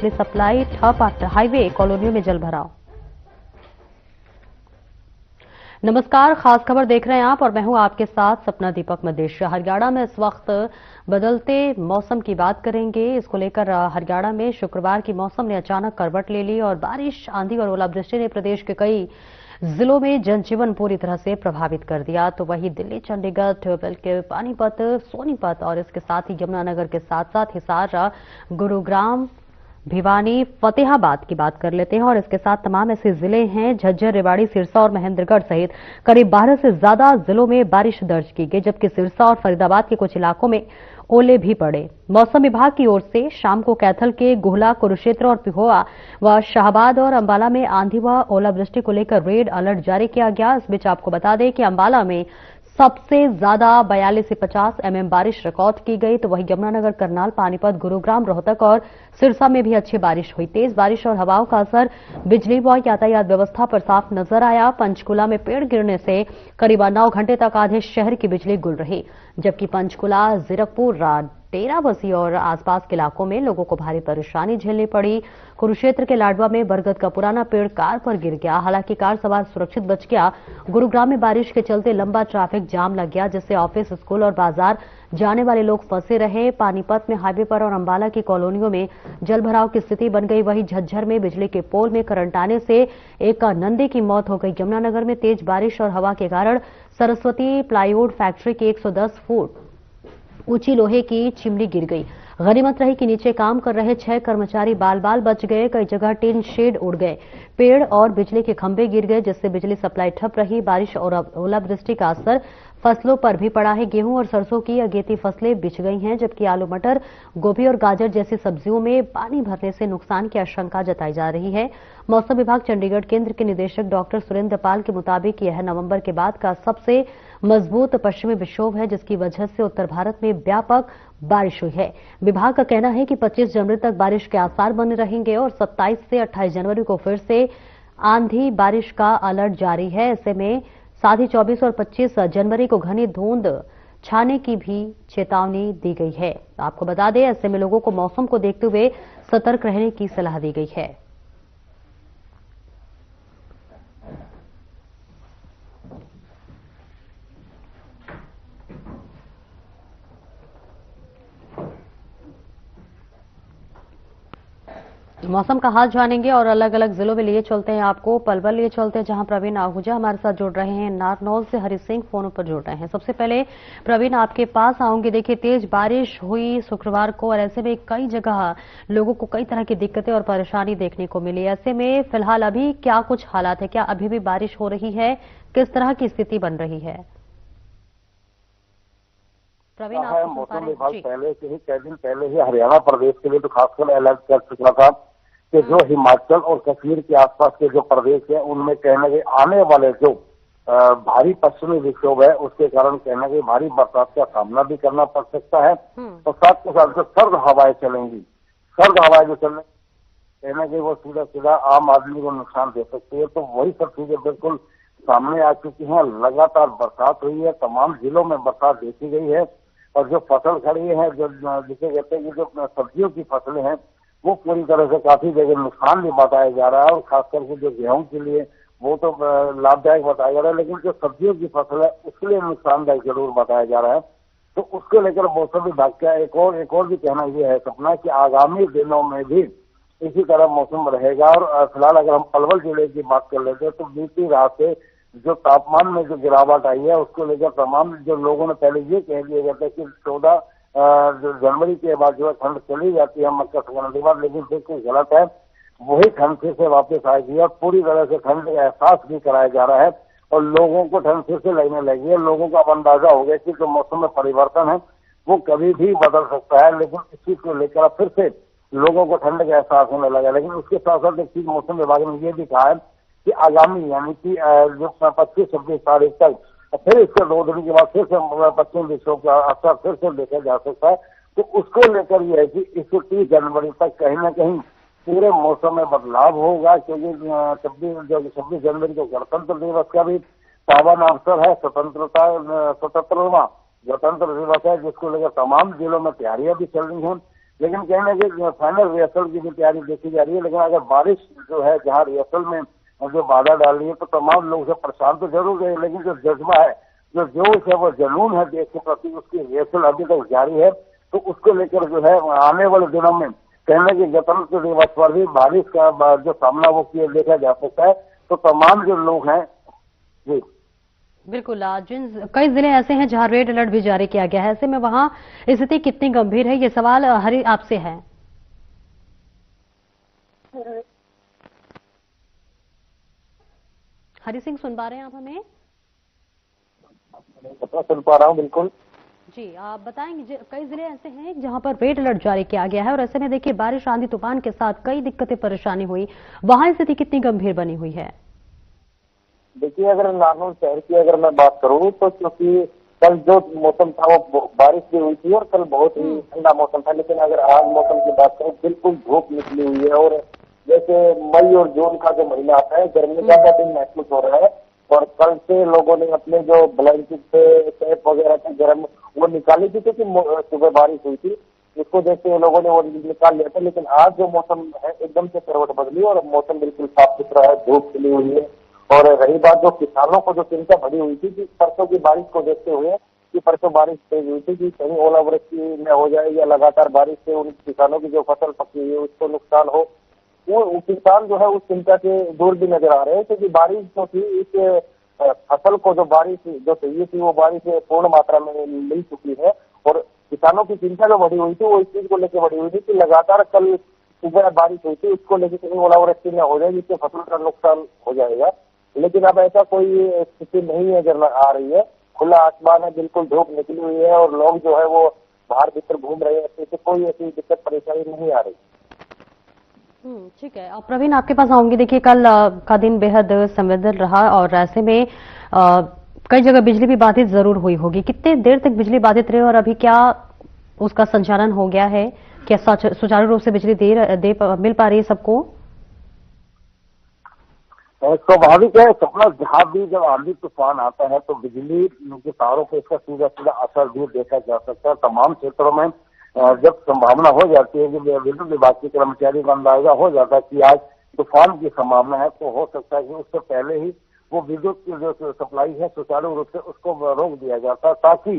बिजली सप्लाई ठप, हाईवे कॉलोनियों में जलभराव। नमस्कार, खास खबर देख रहे हैं आप और मैं हूं आपके साथ सपना दीपक मदेशिया। हरियाणा में इस वक्त बदलते मौसम की बात करेंगे। इसको लेकर हरियाणा में शुक्रवार की मौसम ने अचानक करवट ले ली और बारिश, आंधी और ओलावृष्टि ने प्रदेश के कई जिलों में जनजीवन पूरी तरह से प्रभावित कर दिया। तो वहीं दिल्ली, चंडीगढ़, बल्कि पानीपत, सोनीपत और इसके साथ ही यमुनानगर के साथ साथ हिसार, गुरुग्राम, भिवानी, फतेहाबाद की बात कर लेते हैं और इसके साथ तमाम ऐसे जिले हैं झज्जर, रेवाड़ी, सिरसा और महेंद्रगढ़ सहित करीब 12 से ज्यादा जिलों में बारिश दर्ज की गई, जबकि सिरसा और फरीदाबाद के कुछ इलाकों में ओले भी पड़े। मौसम विभाग की ओर से शाम को कैथल के गुहला, कुरुक्षेत्र और पिहोवा व शाहबाद और अंबाला में आंधी व ओलावृष्टि को लेकर रेड अलर्ट जारी किया गया। इस बीच आपको बता दें कि अंबाला में सबसे ज्यादा 42 से 50 mm बारिश रिकॉर्ड की गई। तो वहीं यमुनानगर, करनाल, पानीपत, गुरुग्राम, रोहतक और सिरसा में भी अच्छी बारिश हुई। तेज बारिश और हवाओं का असर बिजली व यातायात व्यवस्था पर साफ नजर आया। पंचकुला में पेड़ गिरने से करीब 9 घंटे तक आधे शहर की बिजली गुल रही, जबकि पंचकुला, जीरकपुर, डेराबस्सी और आसपास के इलाकों में लोगों को भारी परेशानी झेलनी पड़ी। कुरुक्षेत्र के लाडवा में बरगद का पुराना पेड़ कार पर गिर गया, हालांकि कार सवार सुरक्षित बच गया। गुरुग्राम में बारिश के चलते लंबा ट्रैफिक जाम लग गया, जिससे ऑफिस, स्कूल और बाजार जाने वाले लोग फंसे रहे। पानीपत में हाईवे पर और अंबाला की कॉलोनियों में जलभराव की स्थिति बन गई। वहीं झज्जर में बिजली के पोल में करंट आने से एक नंदे की मौत हो गई। यमुनानगर में तेज बारिश और हवा के कारण सरस्वती प्लाईवुड फैक्ट्री की 110 फुट ऊंची लोहे की चिमनी गिर गई। गनीमत रही कि नीचे काम कर रहे 6 कर्मचारी बाल बाल बच गए। कई जगह टीन शेड उड़ गए, पेड़ और बिजली के खंभे गिर गए, जिससे बिजली सप्लाई ठप रही। बारिश और ओलावृष्टि का असर फसलों पर भी पड़ा है। गेहूं और सरसों की अगेती फसलें बिछ गई हैं, जबकि आलू, मटर, गोभी और गाजर जैसी सब्जियों में पानी भरने से नुकसान की आशंका जताई जा रही है। मौसम विभाग चंडीगढ़ केंद्र के निदेशक डॉक्टर सुरेंद्र पाल के मुताबिक यह नवंबर के बाद का सबसे मजबूत पश्चिमी विक्षोभ है, जिसकी वजह से उत्तर भारत में व्यापक बारिश हुई है। विभाग का कहना है कि 25 जनवरी तक बारिश के आसार बने रहेंगे और 27 से 28 जनवरी को फिर से आंधी बारिश का अलर्ट जारी है। ऐसे में साथ ही 24 और 25 जनवरी को घनी धुंध छाने की भी चेतावनी दी गई है। आपको बता दें, ऐसे में लोगों को मौसम को देखते हुए सतर्क रहने की सलाह दी गई है। मौसम का हाल जानेंगे और अलग अलग जिलों में लिए चलते हैं आपको। पलवल लिए चलते हैं, जहां प्रवीण आहूजा हमारे साथ जुड़ रहे हैं। नारनौल से हरि सिंह फोन पर जुड़ रहे हैं। सबसे पहले प्रवीण, आपके पास आऊंगी। देखिए, तेज बारिश हुई शुक्रवार को और ऐसे में कई जगह लोगों को कई तरह की दिक्कतें और परेशानी देखने को मिली। ऐसे में फिलहाल अभी क्या कुछ हालात है? क्या अभी भी बारिश हो रही है? किस तरह की स्थिति बन रही है? प्रवीण, मौसम विभाग पहले से ही कई दिन पहले ही हरियाणा प्रदेश के लिए तो खासकर अलर्ट कर चुका था कि जो हिमाचल और कश्मीर के आसपास के जो प्रदेश है उनमें कहने के आने वाले जो भारी पश्चिमी विक्षोभ है उसके कारण कहने के भारी बरसात का सामना भी करना पड़ सकता है। तो साथ के साथ जो सर्द हवाएं चलेंगी, सर्द हवाएं जो चलने कहने के वो सीधा सीधा आम आदमी को नुकसान दे सकती है। तो वही सब चीजें बिल्कुल सामने आ चुकी हैं। लगातार बरसात हुई है, तमाम जिलों में बरसात देखी गई है और जो फसल खड़ी है, जो जिसे कहते हैं कि जो सब्जियों की फसलें हैं वो पूरी तरह से काफी जगह नुकसान भी बताया जा रहा है और खास करके जो गेहूं के लिए वो तो लाभदायक बताया जा रहा है, लेकिन जो सब्जियों की फसल है उसके लिए नुकसानदायक जरूर बताया जा रहा है। तो उसको लेकर मौसम विभाग का एक और भी कहना यह है सपना कि आगामी दिनों में भी इसी तरह मौसम रहेगा। और फिलहाल अगर हम पलवल जिले की बात कर लेते हैं तो बीती रात से जो तापमान में जो गिरावट आई है उसको लेकर तमाम जो लोगों ने पहले ये कह दिया गया था कि 14 जनवरी के बाद जो है ठंड चली जाती है मकर संक्रांति के बाद, लेकिन बिल्कुल गलत है। वही ठंड फिर से वापस आएगी और पूरी तरह से ठंड का एहसास भी कराया जा रहा है और लोगों को ठंड फिर से लगने लगी है। लोगों को अब अंदाजा हो गया कि जो मौसम में परिवर्तन है वो कभी भी बदल सकता है, लेकिन इस चीज को लेकर फिर से लोगों को ठंड का एहसास होने लगा। लेकिन उसके साथ साथ एक चीज मौसम विभाग ने ये भी कहा है कि आगामी यानी कि जो 25-26 तारीख तक फिर इसके 2 दिन के बाद फिर से पश्चिम विक्षोभ का असर फिर से देखा जा सकता है। तो उसको लेकर यह है कि इस 30 जनवरी तक कहीं ना कहीं पूरे मौसम में बदलाव होगा, क्योंकि 26 जनवरी को गणतंत्र दिवस का भी पावन अवसर है। 77वां गणतंत्र दिवस है जिसको लेकर तमाम जिलों में तैयारियां भी चल रही हैं। लेकिन कहीं ना कहीं फाइनल रिहर्सल की भी तैयारी देखी जा रही है। लेकिन अगर बारिश जो है जहाँ रिहर्सल में जो बाधा डाल रही है तो तमाम लोग उसे परेशान तो जरूर है, लेकिन जो जज्बा है, जो जोश है, वो जुनून है देश के प्रति, उसकी रिहर्सल अभी तक जारी है। तो उसको लेकर जो है आने वाले दिनों में कहने की गणतंत्र दिवस पर भी बारिश का जो सामना वो किया देखा जा सकता है। तो तमाम जो लोग हैं जी बिल्कुल, जिन कई जिले ऐसे हैं जहां रेड अलर्ट भी जारी किया गया है, ऐसे में वहां स्थिति कितनी गंभीर है, ये सवाल हरि आपसे है। हरि सिंह, सुन पा रहे हैं आप हमें? सुन पा रहा हूँ, बिल्कुल जी, आप बताएंगे। कई जिले ऐसे हैं जहां पर रेड अलर्ट जारी किया गया है और ऐसे में देखिए बारिश, आंधी तूफान के साथ कई दिक्कतें परेशानी हुई, वहां स्थिति कितनी गंभीर बनी हुई है? देखिए, अगर नारनौल शहर की अगर मैं बात करूं तो क्योंकि कल जो मौसम था वो बारिश भी हुई थी और कल बहुत ही ठंडा मौसम था, लेकिन अगर आज मौसम की बात करें बिल्कुल धूप निकली हुई है। और जैसे मई और जून का जो महीना आता है, गर्मी ज्यादा दिन महसूस हो रहा है। और कल से लोगों ने अपने जो ब्लैंकेट से कैप वगैरह थे गर्म वो निकाली थी, क्योंकि सुबह बारिश हुई थी, इसको देखते हुए लोगों ने वो निकाल लिया था। लेकिन आज जो मौसम है एकदम से करवट बदली और मौसम बिल्कुल साफ सुथरा है, धूप खिली हुई है। और रही बात जो किसानों को जो चिंता बढ़ी हुई थी कि परसों की बारिश को देखते हुए कि परसों बारिश तेज हुई थी कि कहीं ओलावृष्टि न हो जाए या लगातार बारिश से उन किसानों की जो फसल पकी हुई है उसको नुकसान हो, वो किसान जो है उस चिंता से दूर भी नजर आ रहे हैं। क्योंकि बारिश जो थी इस फसल को जो बारिश जो चाहिए थी वो बारिश पूर्ण मात्रा में मिल चुकी है। और किसानों की चिंता जो बढ़ी हुई थी वो इस चीज को लेकर बढ़ी हुई थी कि लगातार कल सुबह बारिश हुई थी, उसको लेकर कहीं ओलावृष्टि न हो जाए जिससे फसल का नुकसान हो जाएगा। लेकिन अब ऐसा कोई स्थिति नहीं नजर आ रही है, खुला आसमान है, बिल्कुल धूप निकली हुई है और लोग जो है वो बाहर भीतर घूम रहे हैं, तो कोई ऐसी दिक्कत परेशानी नहीं आ रही। ठीक है। प्रवीण, आपके पास आऊंगी। देखिए कल का दिन बेहद संवेदनशील रहा और ऐसे में कई जगह बिजली भी बाधित जरूर हुई होगी। कितने देर तक बिजली बाधित रही और अभी क्या उसका संचालन हो गया है? क्या सुचारू रूप से बिजली मिल पा रही है सबको? स्वाभाविक है सपना, जहाँ भी जब आंधी तूफान आता है तो बिजली के तारों पर इसका सीधा सीधा असर भी देखा जा सकता है। तमाम क्षेत्रों में जब संभावना हो जाती है कि विद्युत विभाग के कर्मचारी का अंदाजा हो जाता है कि आज तूफान की संभावना है, तो हो सकता है कि उससे पहले ही वो विद्युत की जो सप्लाई है सुचारू रूप से उसको रोक दिया जाता है, ताकि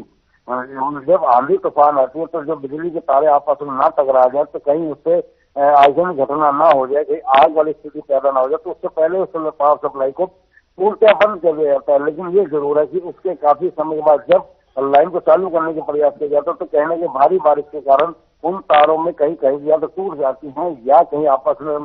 जब आंधी तूफान आती है तो जो बिजली के तारे आपस में ना टकरा जाए, तो कहीं उससे आगजनी घटना ना हो जाए, कहीं आग वाली स्थिति पैदा ना हो जाए, तो उससे पहले उस पावर सप्लाई को पूर्णतः बंद कर दिया जाता है। लेकिन ये जरूर है कि उसके काफी समय के बाद जब लाइन को चालू करने के प्रयास किया जाता है तो कहने के भारी बारिश के कारण उन तारों में कहीं कहीं या तो टूट जाती हैं या कहीं आपस में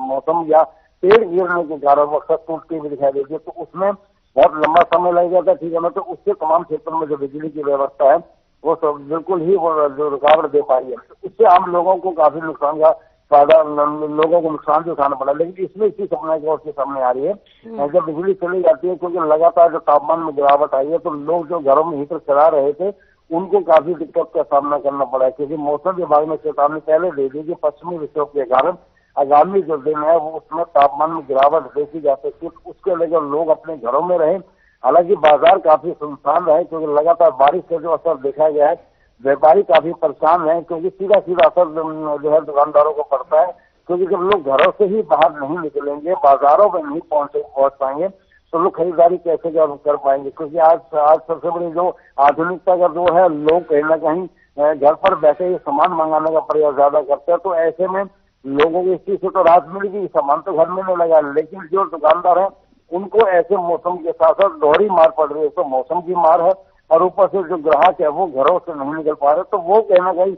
मौसम या पेड़ गिरने के कारण वो सब टूटती हुई दिखाई देती है, तो उसमें बहुत लंबा समय लग जाता है। ठीक है ना, तो उससे तमाम क्षेत्रों में जो बिजली की व्यवस्था है वो सब बिल्कुल ही वो जो रुकावट दे पाई है, इससे आम लोगों को काफी नुकसान का फायदा, लोगों को नुकसान भी उठाना पड़ा। लेकिन इसमें इसी सपना की ओर से सामने आ रही है जब बिजली चली जाती है, क्योंकि लगातार जो तापमान में गिरावट आई है तो लोग जो घरों में हीटर चला रहे थे उनको काफी दिक्कत का सामना करना पड़ा है। क्योंकि मौसम विभाग ने चेतावनी पहले दे दी कि पश्चिमी विक्षोभ के कारण आगामी जो दिन है वो उसमें तापमान में गिरावट देखी जा सकती है, उसके लेकर लोग अपने घरों में रहें। हालांकि बाजार काफी सुनसान रहे क्योंकि लगातार बारिश का जो असर देखा गया है, व्यापारी काफी परेशान है क्योंकि सीधा सीधा असर जो है दुकानदारों को पड़ता है। क्योंकि जब लोग घरों से ही बाहर नहीं निकलेंगे, बाजारों में नहीं पहुंच पाएंगे, तो लोग खरीदारी कैसे कर पाएंगे? क्योंकि आज सबसे बड़ी जो आधुनिकता का जो है, लोग कहीं ना कहीं घर पर बैठे ही सामान मंगाने का प्रयास ज्यादा करते हैं। तो ऐसे में लोगों को इस चीज से तो राहत मिलेगी, सामान तो घर में नहीं लगा, लेकिन जो दुकानदार है उनको ऐसे मौसम के साथ साथ दोहरी मार पड़ रही है। तो मौसम की मार है और ऊपर से जो ग्राहक है वो घरों से नहीं निकल पा रहे, तो वो कहीं ना कहीं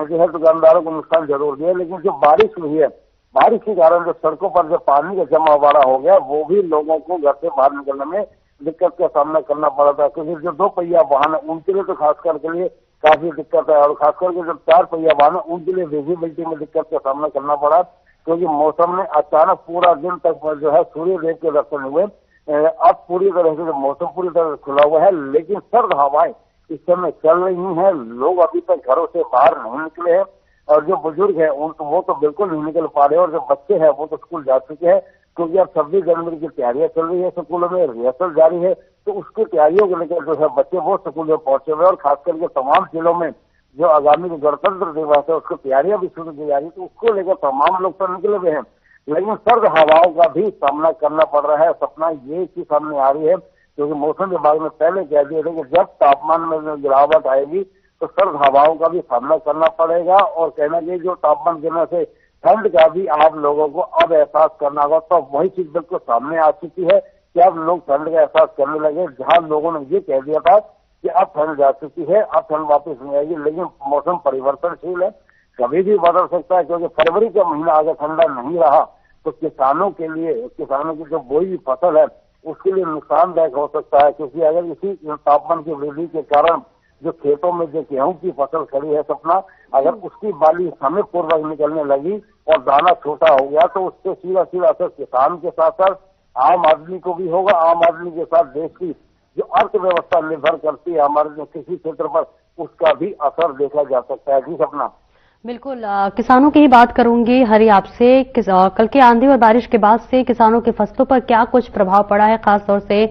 जो है दुकानदारों को नुकसान जरूर दिया। लेकिन जो बारिश हुई है, बारिश के कारण जो सड़कों पर जो पानी का जमा वाला हो गया, वो भी लोगों को घर से बाहर निकलने में दिक्कत का सामना करना पड़ा था। क्योंकि जो 2 पहिया वाहन है उनके लिए तो खासकर के लिए काफी दिक्कत है, और खासकर के जो 4 पहिया वाहन है उनके लिए विजिबिलिटी में दिक्कत का सामना करना पड़ा, क्योंकि मौसम ने अचानक पूरा दिन तक जो है सूर्य देव के दर्शन हुए। अब पूरी तरह से मौसम पूरी तरह से खुला हुआ है, लेकिन सर्द हवाएं इस समय चल रही हैं। लोग अभी तक घरों से बाहर नहीं निकले हैं और जो बुजुर्ग है वो तो बिल्कुल नहीं निकल पा रहे, और जो बच्चे हैं वो तो स्कूल जा चुके हैं क्योंकि अब 26 जनवरी की तैयारियां चल रही है, स्कूलों में रिहर्सल जारी है, तो उसकी तैयारियों को लेकर जो है बच्चे वो स्कूल में पहुंचे हुए और खास करके तमाम जिलों में जो आगामी जो गणतंत्र दिवस है उसकी तैयारियां भी शुरू की जा रही, तो उसको लेकर तमाम लोग तो निकले हुए हैं, लेकिन सर्द हवाओं का भी सामना करना पड़ रहा है। सपना ये चीज सामने आ रही है, क्योंकि मौसम विभाग ने पहले कह दिया था कि जब तापमान में गिरावट आएगी तो सर्द हवाओं का भी सामना करना पड़ेगा, और कहना चाहिए जो तापमान गिरने से ठंड का भी आप लोगों को अब एहसास करना होगा। तो वही चीज बिल्कुल सामने आ चुकी है कि अब लोग ठंड का एहसास करने लगे। जहां लोगों ने ये कह दिया था कि अब ठंड जा चुकी है, अब ठंड वापस नहीं आएगी, लेकिन मौसम परिवर्तनशील है, कभी भी बदल सकता है। क्योंकि फरवरी का महीना अगर ठंडा नहीं रहा तो किसानों के लिए, किसानों की जो बोई हुई फसल है उसके लिए नुकसानदायक हो सकता है। क्योंकि अगर इसी तापमान की वृद्धि के कारण जो खेतों में जो गेहूं की फसल खड़ी है सपना, अगर उसकी बाली समय पूर्वक निकलने लगी और दाना छोटा हो गया तो उससे सीधा सीधा असर किसान के साथ साथ आम आदमी को भी होगा। आम आदमी के साथ देश की जो अर्थव्यवस्था निर्भर करती है हमारे कृषि क्षेत्र पर, उसका भी असर देखा जा सकता है। जी सपना। बिल्कुल, किसानों की ही बात करूंगी हरी आपसे। कल के आंधी और बारिश के बाद से किसानों की फसलों पर क्या कुछ प्रभाव पड़ा है? खासतौर से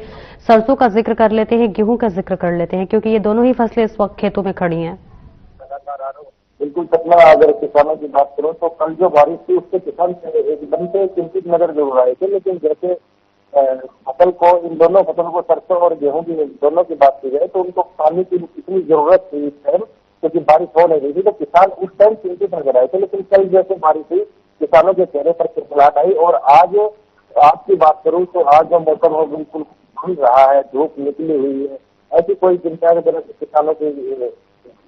सरसों का जिक्र कर लेते हैं, गेहूं का जिक्र कर लेते हैं, क्योंकि ये दोनों ही फसलें इस वक्त खेतों में खड़ी हैं। बिल्कुल सपना, अगर किसानों की बात करूं तो कल जो बारिश थी उससे किसान एकदम से चिंतित नजर जरूर आए थे, लेकिन जैसे फसल को, इन दोनों फसल को, सरसों और गेहूं की दोनों की बात की जाए तो उनको पानी की इतनी जरूरत थी इस टाइम, क्योंकि बारिश हो नहीं रही थी, तो किसान उस टाइम चिंतित नजर आए थे। लेकिन कल जैसे बारिश हुई, किसानों के चेहरे पर खिलखिलाहट आई। और आज की बात करूं तो आज जो मौसम है बिल्कुल खुल रहा है, धूप निकली हुई है, ऐसी कोई चिंता की तरह किसानों की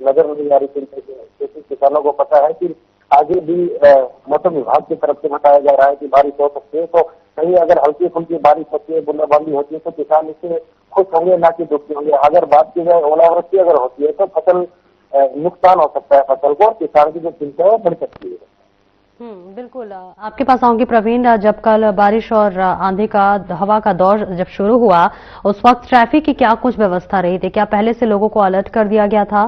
नजर नहीं आ रही चिंता, क्योंकि किसानों को पता है कि आगे भी मौसम विभाग की तरफ से बताया जा रहा है कि बारिश हो सकती है। तो कहीं अगर हल्की फुल्की बारिश होती है, बूंदाबांदी होती है तो किसान इससे खुश होंगे, ना कि दुखी होंगे। अगर बात की जाए ओलावृष्टि अगर होती है तो फसल नुकसान हो सकता है फसल को, और किसान की जो चिंता है वो बढ़ सकती है। बिल्कुल, आपके पास आऊंगी प्रवीण। जब कल बारिश और आंधी का, हवा का दौर जब शुरू हुआ, उस वक्त ट्रैफिक की क्या कुछ व्यवस्था रही थी? क्या पहले से लोगों को अलर्ट कर दिया गया था?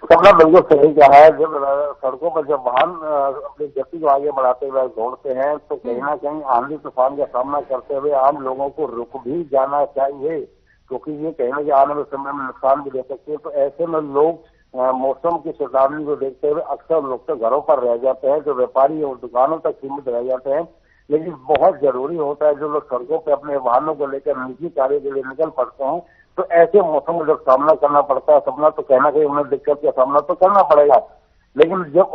सबने बिल्कुल सही कहा है। जब सड़कों पर जब वाहन अपनी गति को आगे बढ़ाते हुए दौड़ते हैं तो कहीं ना कहीं आंधी तूफान का सामना करते हुए आम लोगों को रुक भी जाना चाहिए, क्योंकि ये कहीं ना कहीं आने वाले समय में नुकसान भी दे सकती है। तो ऐसे में लोग मौसम की चेतावनी को देखते हुए अक्सर लोग तो घरों पर रह जाते हैं, जो व्यापारी और दुकानों तक सीमित रह जाते हैं। लेकिन बहुत जरूरी होता है जो लोग सड़कों पर अपने वाहनों को लेकर निजी कार्य के लिए निकल पड़ते हैं, तो ऐसे मौसम में जब सामना करना पड़ता है सपना, तो कहना कहीं उन्हें दिक्कत का सामना तो करना पड़ेगा। लेकिन जब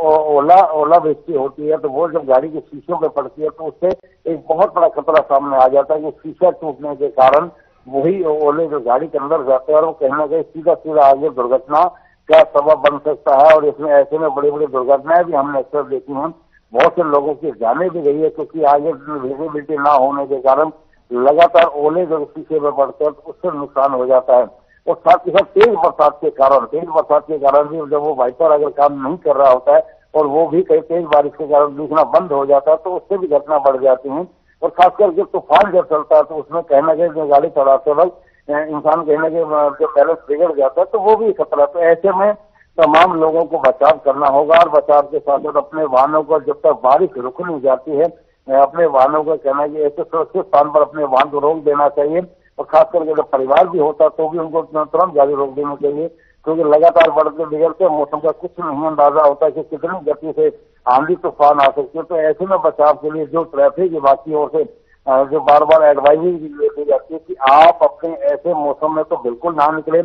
ओलावृष्टि होती है तो वो जब गाड़ी के शीशों पे पड़ती है तो उससे एक बहुत बड़ा खतरा सामने आ जाता है कि शीशा टूटने के कारण वही ओले जो गाड़ी के अंदर जाते हैं और वो कहीं ना कहीं सीधा सीधा आगे दुर्घटना का सबब बन सकता है। और इसमें ऐसे में बड़ी बड़ी दुर्घटनाएं भी हमने अक्सर देखी हैं, बहुत से लोगों की जाने भी गई है, क्योंकि आगे विजिबिलिटी ना होने के कारण लगातार ओले जब शीशे में पड़ते हैं तो उससे नुकसान हो जाता है। और साथ ही साथ तेज बरसात के कारण भी जब वो वाइपर अगर काम नहीं कर रहा होता है और वो भी कई तेज बारिश के कारण दिखना बंद हो जाता है तो उससे भी घटना बढ़ जाती है। और खासकर जब तूफान जब चलता है तो उसमें कहना कहीं जो गाड़ी चलाते वक्त इंसान कहना कि जो बैलेंस बिगड़ जाता है तो वो भी खतरा। तो ऐसे में तमाम लोगों को बचाव करना होगा, और बचाव के साथ साथ अपने वाहनों को जब तक बारिश रुक नहीं जाती है अपने वाहनों का कहना है कि ऐसे सुरक्षित स्थान पर अपने वाहन को रोक देना चाहिए। और खास करके जब परिवार भी होता है तो भी उनको तुरंत गाड़ी रोक देनी चाहिए, क्योंकि लगातार बढ़ते बिगड़ते मौसम का कुछ नहीं अंदाजा होता है कि कितनी गति से आंधी तूफान आ सकती है। तो ऐसे में बचाव के लिए जो ट्रैफिक विभाग की ओर से जो बार बार एडवाइजरी दी जाती है कि आप अपने ऐसे मौसम में तो बिल्कुल ना निकले,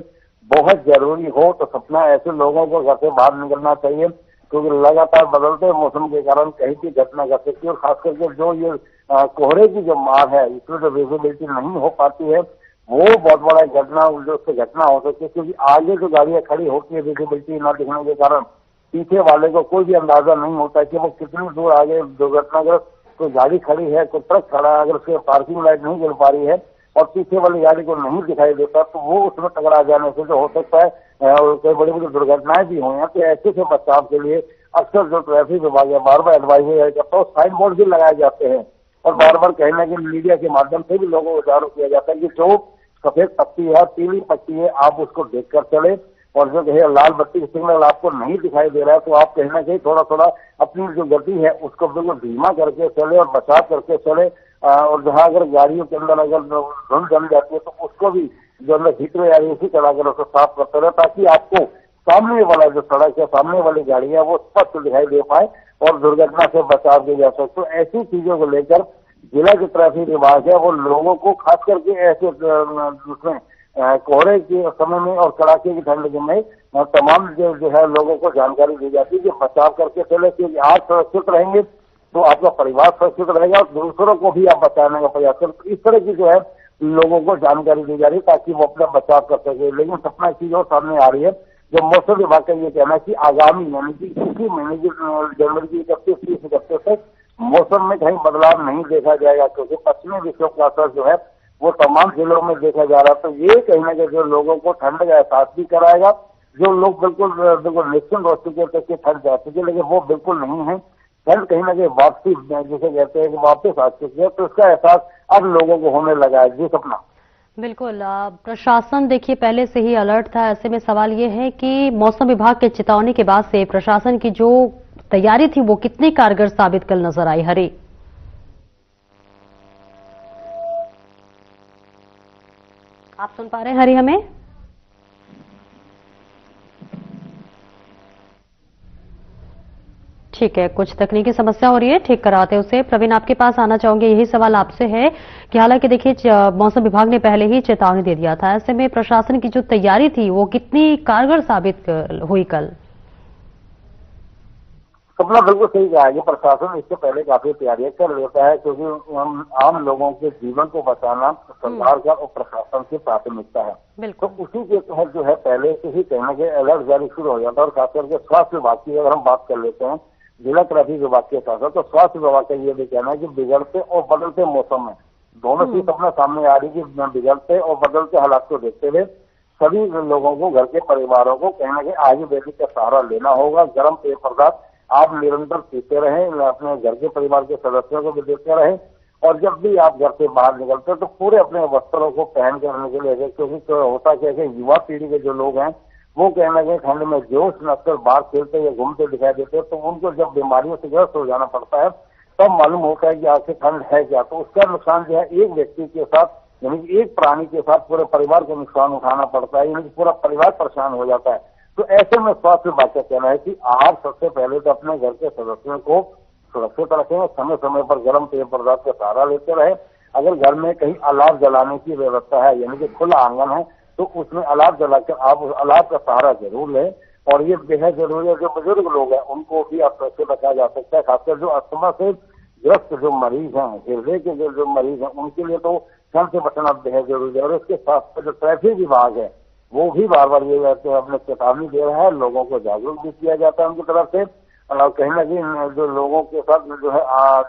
बहुत जरूरी हो तो सपना ऐसे लोगों को घर से बाहर निकलना चाहिए, क्योंकि लगातार बदलते मौसम के कारण कहीं की घटना घट सकती है। और खास करके जो ये कोहरे की जो मार है, इसमें जो विजिबिलिटी नहीं हो पाती है, वो बहुत बड़ा घटना जो उससे घटना हो सकती है, क्योंकि आगे जो गाड़ियां खड़ी होती है विजिबिलिटी न दिखने के कारण पीछे वाले को कोई भी अंदाजा नहीं होता है कि वो कितनी दूर आगे दुर्घटनाग्रस्त कोई गाड़ी खड़ी है, कोई ट्रक खड़ा है, अगर उसके पार्किंग लाइट नहीं गिर पा रही है और पीछे वाली गाड़ी को नहीं दिखाई देता तो वो उसमें टकरा जाने से जो हो सकता है और कई बड़ी बड़ी दुर्घटनाएं भी हुई हैं। तो ऐसे से बचाव के लिए अक्सर जो ट्रैफिक विभाग है बार बार एडवाइजरी करता है, साइन बोर्ड भी लगाए जाते हैं और बार बार कहीं ना कहीं मीडिया के माध्यम से भी लोगों को जागरूक किया जाता है कि जो सफेद पट्टी है, पीली पट्टी है, आप उसको देखकर चले, और जो कहे लाल बत्ती सिग्नल आपको नहीं दिखाई दे रहा है तो आप कहीं ना कहीं थोड़ा थोड़ा अपनी जो गति है उसको बिल्कुल धीमा करके चले और बचाव करके चले। और जहाँ अगर गाड़ियों के अंदर अगर धुंध जम जाती है तो उसको भी जो अंदर हीटर आ रही है उसी चलाकर उसको साफ करते रहे, ताकि आपको सामने वाला जो सड़क है, सामने वाली गाड़ी है, वो स्पष्ट दिखाई दे पाए और दुर्घटना से बचाव किया जा सके। तो ऐसी चीजों को लेकर जिला के ट्रैफिक विभाग है वो लोगों को खास करके ऐसे उसमें कोहरे के समय में और कड़ाके की ठंड में तमाम जो है लोगों को जानकारी दी जाती है कि बचाव करके चले, क्योंकि आप सुरक्षित रहेंगे तो आपका परिवार सुरक्षित रहेगा और दूसरों को भी आप बचाने का प्रयास करें। तो इस तरह की जो है लोगों को जानकारी दी जा रही है ताकि वो अपना बचाव कर सके। लेकिन सपना चीज और सामने आ रही है, जो मौसम विभाग का ये कहना है कि आगामी यानी कि इसी महीने की जनवरी की 31 तक मौसम में कहीं बदलाव नहीं देखा जाएगा, क्योंकि पश्चिमी विक्षोभ का असर जो है वो तमाम जिलों में देखा जा रहा है। तो ये कहीं ना कहीं जो लोगों को ठंड का एहसास भी कराएगा, जो लोग बिल्कुल निश्चिंत हो चुके थे कि ठंड जा चुकी है, लेकिन वो बिल्कुल नहीं है। ठंड कहीं ना कहीं वापसी जिसे कहते हैं कि वापस आ चुकी है, तो इसका एहसास अब लोगों को होने लगा है। जी सपना। बिल्कुल, प्रशासन देखिए पहले से ही अलर्ट था। ऐसे में सवाल ये है कि मौसम विभाग के चेतावनी के बाद से प्रशासन की जो तैयारी थी वो कितनी कारगर साबित कल नजर आई। हरी, आप सुन पा रहे हैं हरी हमें? ठीक है, कुछ तकनीकी समस्या हो रही है, ठीक कराते उसे। प्रवीण, आपके पास आना चाहूंगे, यही सवाल आपसे है कि हालांकि देखिए मौसम विभाग ने पहले ही चेतावनी दे दिया था, ऐसे में प्रशासन की जो तैयारी थी वो कितनी कारगर साबित हुई कल? सपना बिल्कुल सही कहा है कि प्रशासन इससे पहले काफी तैयारियां कर लेता है, क्योंकि आम लोगों के जीवन को बचाना सरकार का और प्रशासन की प्राथमिकता है। तो उसी के तहत जो है पहले से ही कहने के अलर्ट जारी शुरू हो जाता है। और खास करके स्वास्थ्य विभाग की अगर हम बात कर लेते हैं जिला ट्रैफिक विभाग के साथ, तो स्वास्थ्य विभाग का ये भी कहना है कि बिगड़ते और बदलते मौसम में दोनों चीज अपना सामने आ रही है कि बिगड़ते और बदलते हालात को देखते हुए सभी लोगों को, घर के परिवारों को कहना कि आयुर्वेदिक का सहारा लेना होगा। गर्म पेय पदार्थ आप निरंतर पीते रहें, अपने घर के परिवार के सदस्यों को भी देते रहें, और जब भी आप घर से बाहर निकलते हैं तो पूरे अपने वस्त्रों को पहन करने के लिए, क्योंकि तो होता क्या है युवा पीढ़ी के जो लोग हैं वो कहना कि ठंड में जोश में अक्सर बाहर खेलते या घूमते दिखाई देते हैं, तो उनको जब बीमारियों से ग्रस्त हो जाना पड़ता है तब मालूम होता है कि आखिर ठंड है क्या। तो उसका नुकसान जो है एक व्यक्ति के साथ यानी कि एक प्राणी के साथ पूरे परिवार को नुकसान उठाना पड़ता है, यानी कि पूरा परिवार परेशान हो जाता है। तो ऐसे में स्वास्थ्य विभाग का कहना है कि आप सबसे पहले तो अपने घर के सदस्यों को सुरक्षित रखें, समय समय पर गर्म पेय पदार्थ का सहारा लेते रहे। अगर घर में कहीं अलाव जलाने की व्यवस्था है यानी कि खुला आंगन है तो उसमें अलाव जलाकर आप उस अलाव का सहारा जरूर लें। और ये बेहद जरूरी है, जो बुजुर्ग लोग हैं उनको भी आप सुरक्षित रखा जा सकता है, खासकर जो अस्थमा से ग्रस्त जो मरीज हैं, हृदय के जो मरीज हैं, उनके लिए तो ठंड से बचना बेहद जरूरी है। और इसके साथ साथ जो ट्रैफिक विभाग है वो भी बार बार ये अपने चेतावनी दे रहा है, लोगों को जागरूक भी किया जाता है उनकी तरफ से। और कहीं ना कहीं जो लोगों के साथ जो है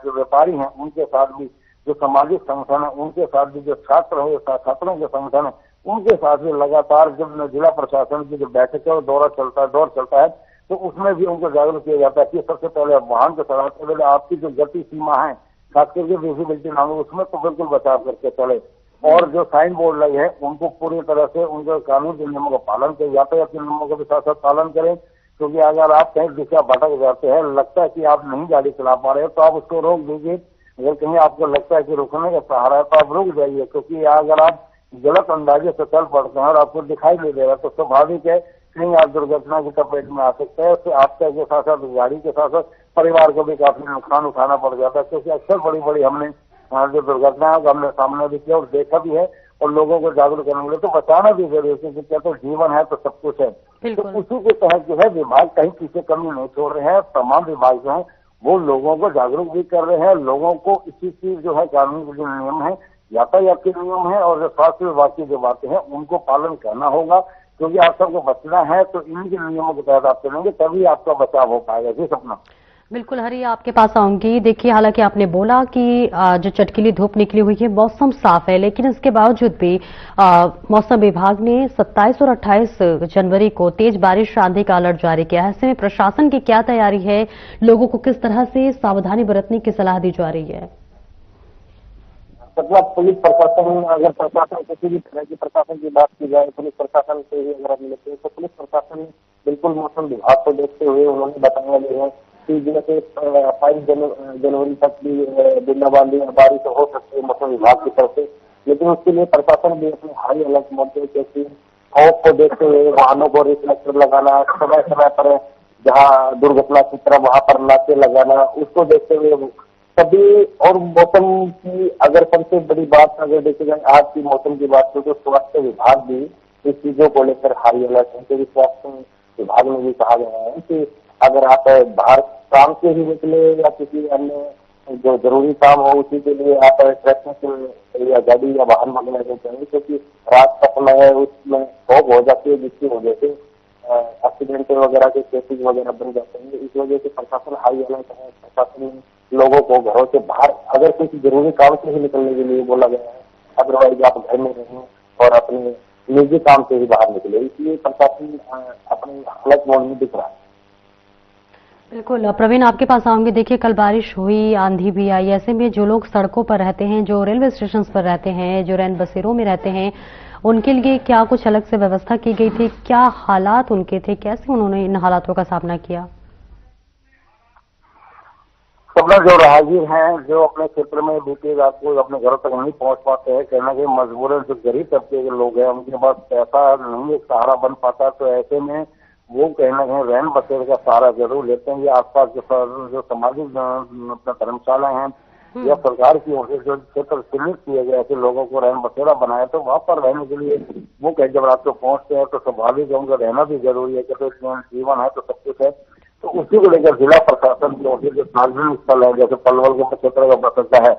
जो व्यापारी हैं उनके साथ भी, जो सामाजिक संगठन है उनके साथ भी, जो छात्र है छात्रों के संगठन है उनके साथ भी लगातार जब जिला प्रशासन की जो बैठक है दौर चलता है तो उसमें भी उनको जागरूक किया जाता है कि सबसे पहले वाहन को चलाते हुए आपकी जो गति सीमा है खास करके विजिबिलिटी नाम है उसमें तो बिल्कुल बचाव करके चले। और जो साइन बोर्ड लगे हैं उनको पूरी तरह से उनके कानून के नियमों का पालन करें, यातायात के नियमों का भी साथ साथ पालन करें, क्योंकि अगर आप कहीं दिशा भटक जाते हैं, लगता है कि आप नहीं गाड़ी चला पा रहे हैं तो आप उसको रोक दीजिए। अगर कहीं आपको लगता है कि रुकने का सहारा है तो आप रुक जाइए, क्योंकि अगर आप गलत अंदाजे से चल पड़ते हैं और आपको दिखाई नहीं दे रहा तो स्वाभाविक है कहीं आप दुर्घटना की चपेट में आ सकते हैं। उससे आपका के साथ साथ गाड़ी के साथ साथ परिवार को भी काफी नुकसान उठाना पड़ जाता है, क्योंकि अक्सर बड़ी बड़ी हमने जो दुर्घटनाओं का हमने सामने भी किया और देखा भी है, और लोगों को जागरूक करने के लिए तो बचाना भी जरूरी है, क्योंकि क्या तो जीवन है तो सब कुछ है। तो उसी के तहत जो है विभाग कहीं पीछे कमी नहीं छोड़ रहे हैं। तमाम विभाग जो है वो लोगों को जागरूक भी कर रहे हैं, लोगों को इसी चीज जो है कानून के जो नियम है, यातायात के नियम है और जो स्वास्थ्य विभाग की जो बातें हैं उनको पालन करना होगा, क्योंकि आप सबको बचना है तो इन्हीं के नियमों के तहत आप चलेंगे तभी आपका बचाव हो पाएगा। जी सपना। बिल्कुल हरी, आपके पास आऊंगी। देखिए हालांकि आपने बोला कि जो चटकीली धूप निकली हुई है, मौसम साफ है, लेकिन इसके बावजूद भी मौसम विभाग ने 27 और 28 जनवरी को तेज बारिश आंधी का अलर्ट जारी किया है। ऐसे में प्रशासन की क्या तैयारी है, लोगों को किस तरह से सावधानी बरतने की सलाह दी जा रही है? मतलब पुलिस प्रशासन, अगर प्रशासन किसी भी तरह की प्रशासन की बात की जाए, पुलिस प्रशासन से ही अगर हम लेते हैं तो पुलिस प्रशासन बिल्कुल मौसम विभाग को देखते हुए उन्होंने बताया गया है कि जैसे 22 जनवरी तक भी बूंदाबांदी बारिश हो सकती है मौसम विभाग की तरफ से, लेकिन उसके लिए प्रशासन भी अपने हाई अलर्ट मोड पे, क्योंकि खौफ को देखते हुए वाहनों को रिफ्लेक्टर लगाना, समय समय पर जहाँ दुर्घटना की तरह वहां पर नाके लगाना, उसको देखते हुए सभी, और मौसम की अगर सबसे बड़ी बात अगर देखी जाए आज की मौसम की बात करें तो स्वास्थ्य विभाग भी इस चीजों को लेकर हाई अलर्ट है, क्योंकि स्वास्थ्य विभाग में भी कहा गया है कि अगर आप बाहर काम से ही निकले या किसी अन्य जो जरूरी काम हो उसी के लिए आप ट्रैफिक या गाड़ी या वाहन मंगना चाहिए, क्योंकि रात का समय है उसमें फॉग हो जाती है, जिसकी वजह से एक्सीडेंट वगैरह के केसेज वगैरह बन जाते हैं। इस वजह से प्रशासन हाई अलर्ट है। प्रशासन लोगों को घरों से बाहर अगर किसी जरूरी काम से ही निकलने के लिए बोला गया है, अदरवाइज आप घर में रहें और अपने निजी काम से ही बाहर निकले, इसलिए प्रशासन अपने अलर्ट मोड में दिख रहा है। बिल्कुल प्रवीण, आपके पास आऊंगी। देखिए, कल बारिश हुई, आंधी भी आई, ऐसे में जो लोग सड़कों पर रहते हैं, जो रेलवे स्टेशन पर रहते हैं, जो रैन बसेरों में रहते हैं, उनके लिए क्या कुछ अलग से व्यवस्था की गई थी? क्या हालात उनके थे? कैसे उन्होंने इन हालातों का सामना किया? सब जो राहगीर हैं, जो अपने क्षेत्र में बीती रात को अपने घरों तक नहीं पहुंच पाते हैं, कहना कि मजबूरन जो गरीब तबके के लोग हैं उनके पास पैसा नहीं सहारा बन पाता, तो ऐसे में वो कहना कहीं रैन बसेरे का सहारा जरूर लेते हैं। ये आसपास जो सामाजिक धर्मशाला हैं या सरकार की ओर से जो क्षेत्र चिन्हित किए गए ऐसे लोगों को रैन बसेरा बनाया, तो वहां पर रहने के लिए वो कहीं जब रात को पहुंचते हैं तो स्वाभाविक है उनका रहना भी जरूरी है, क्योंकि जीवन है तो सब कुछ है। तो उसी को लेकर जिला प्रशासन की ओर से जो सार्वजनिक स्थल है, जैसे पलवल के क्षेत्र का बस अड्डा है,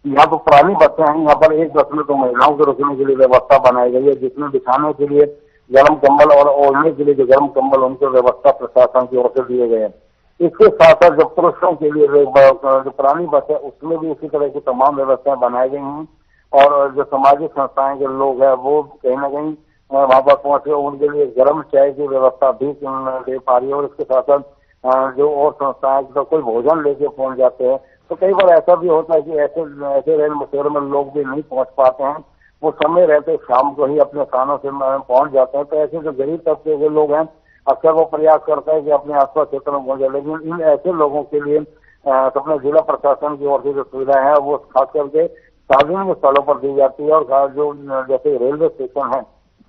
यहाँ तो पुरानी बसें हैं, यहाँ पर एक बस में तो महिलाओं को रुकने के लिए व्यवस्था बनाई गई है, जिसमें बिछाने के लिए गर्म कंबल और ओढ़ने के लिए जो गर्म कंबल उनकी व्यवस्था प्रशासन की ओर से दिए गए हैं। इसके साथ साथ जो पुरुषों के लिए जो पुरानी बस है उसमें भी उसी तरह की तमाम व्यवस्थाएं बनाई गई हैं, और जो सामाजिक संस्थाएं के लोग हैं वो कहीं ना कहीं वहां पर पहुंचे, उनके लिए गर्म चाय की व्यवस्था भी दे पा रही है। और इसके साथ साथ जो और संस्थाएं तो कोई भोजन लेके पहुंच जाते हैं, तो कई बार ऐसा भी होता है कि ऐसे रेल बसेरों में लोग भी नहीं पहुंच पाते हैं, वो समय रहते शाम को ही अपने स्थानों से पहुंच जाते हैं। तो ऐसे जो गरीब तबके के लोग हैं अक्सर वो प्रयास करता है कि अपने आसपास क्षेत्र में पहुंचे, लेकिन इन ऐसे लोगों के लिए अपने जिला प्रशासन की ओर से जो सुविधा है वो खास करके सार्वजनिक स्थलों पर दी जाती है। और जो जैसे रेलवे स्टेशन है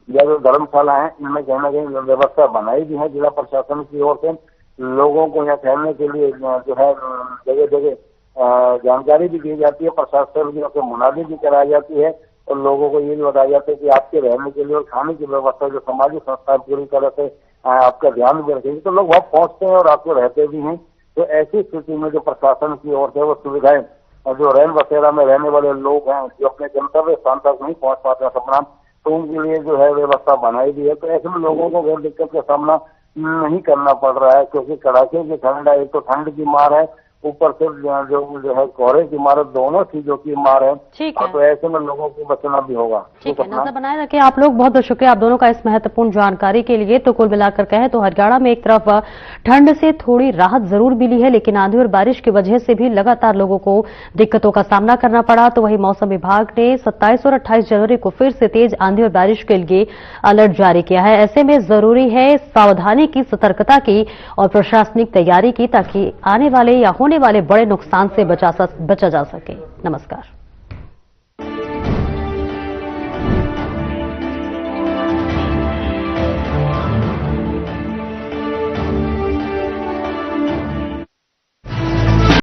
या जो धर्मशाला है, इनमें कहीं ना कहीं व्यवस्था बनाई भी है जिला प्रशासन की ओर से। लोगों को यहाँ ठहरने के लिए जो है जगह जगह जानकारी भी दी जाती है, प्रशासन की ओर से मुनादी भी कराई जाती है, और लोगों को ये भी बताया जाता है कि आपके रहने के लिए और खाने की व्यवस्था जो सामाजिक संस्थाएं पूरी तरह से आपका ध्यान भी रखेंगे, तो लोग वहाँ पहुंचते हैं और आपको रहते भी हैं। तो ऐसी स्थिति में जो प्रशासन की ओर से वो सुविधाएं और जो रैन बसेरा में रहने वाले लोग हैं जो अपने गंतव्य स्थान तक नहीं पहुंच पाते सपना, तो उनके लिए जो है व्यवस्था बनाई दी है। तो ऐसे में लोगों को कोई दिक्कत का सामना नहीं करना पड़ रहा है, क्योंकि कड़ाके की ठंड है, एक तो ठंड की मार है, ऊपर से जो है कोहरे की मार, दोनों चीजों की मार है। ठीक है, तो ऐसे में लोगों को बचना भी होगा। ठीक है, नजर बनाए रखें आप लोग। बहुत बहुत शुक्रिया आप दोनों का इस महत्वपूर्ण जानकारी के लिए। तो कुल मिलाकर कहें तो हरियाणा में एक तरफ ठंड से थोड़ी राहत जरूर मिली है, लेकिन आंधी और बारिश की वजह से भी लगातार लोगों को दिक्कतों का सामना करना पड़ा। तो वहीं मौसम विभाग ने 27 और 28 जनवरी को फिर से तेज आंधी और बारिश के लिए अलर्ट जारी किया है। ऐसे में जरूरी है सावधानी की, सतर्कता की और प्रशासनिक तैयारी की, ताकि आने वाले या होने वाले बड़े नुकसान से बचा जा सके। नमस्कार।